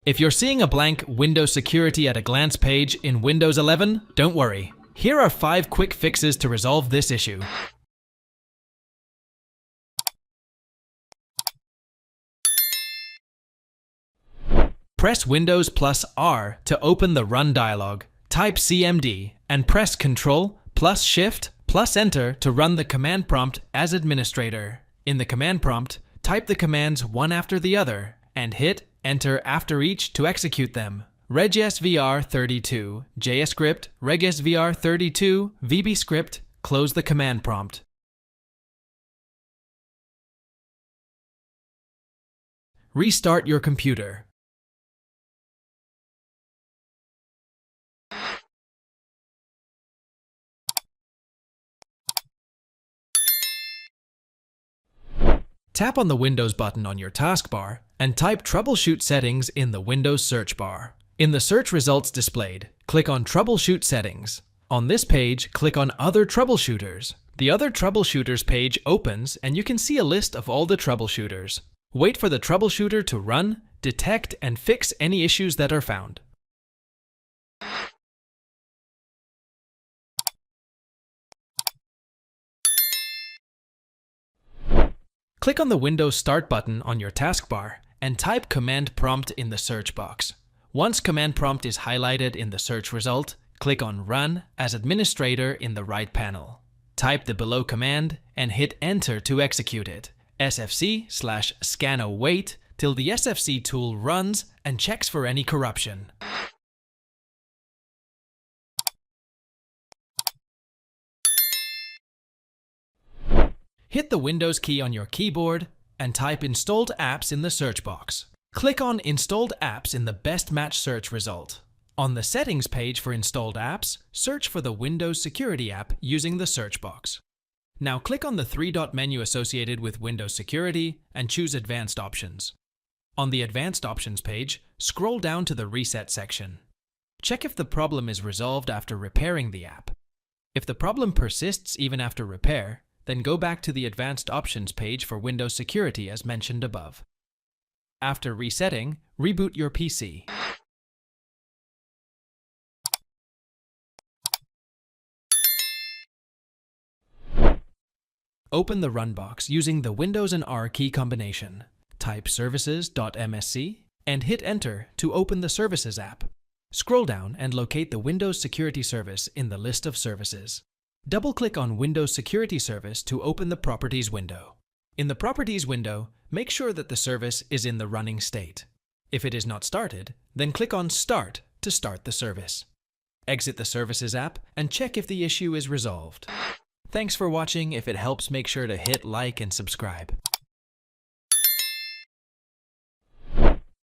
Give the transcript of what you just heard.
If you're seeing a blank Windows Security at a glance page in Windows 11, don't worry. Here are 5 quick fixes to resolve this issue. Press Windows plus R to open the Run dialog. Type CMD and press Ctrl plus Shift plus Enter to run the command prompt as administrator. In the command prompt, type the commands one after the other and hit Enter after each to execute them. regsvr32, JScript, regsvr32, VBScript, close the command prompt. Restart your computer. Tap on the Windows button on your taskbar and type Troubleshoot settings in the Windows search bar. In the search results displayed, click on Troubleshoot settings. On this page, click on Other Troubleshooters. The Other Troubleshooters page opens and you can see a list of all the troubleshooters. Wait for the troubleshooter to run, detect, and fix any issues that are found. Click on the Windows Start button on your taskbar and type Command Prompt in the search box. Once Command Prompt is highlighted in the search result, click on Run as administrator in the right panel. Type the below command and hit Enter to execute it. sfc/scanowait till the SFC tool runs and checks for any corruption. Hit the Windows key on your keyboard and type Installed Apps in the search box. Click on Installed Apps in the Best Match search result. On the Settings page for Installed Apps, search for the Windows Security app using the search box. Now click on the 3-dot menu associated with Windows Security and choose Advanced Options. On the Advanced Options page, scroll down to the Reset section. Check if the problem is resolved after repairing the app. If the problem persists even after repair, then go back to the Advanced Options page for Windows Security as mentioned above. After resetting, reboot your PC. Open the Run box using the Windows and R key combination. Type services.msc and hit Enter to open the Services app. Scroll down and locate the Windows Security Service in the list of services. Double-click on Windows Security Service to open the Properties window. In the Properties window, make sure that the service is in the running state. If it is not started, then click on Start to start the service. Exit the Services app and check if the issue is resolved. Thanks for watching. If it helps, make sure to hit like and subscribe.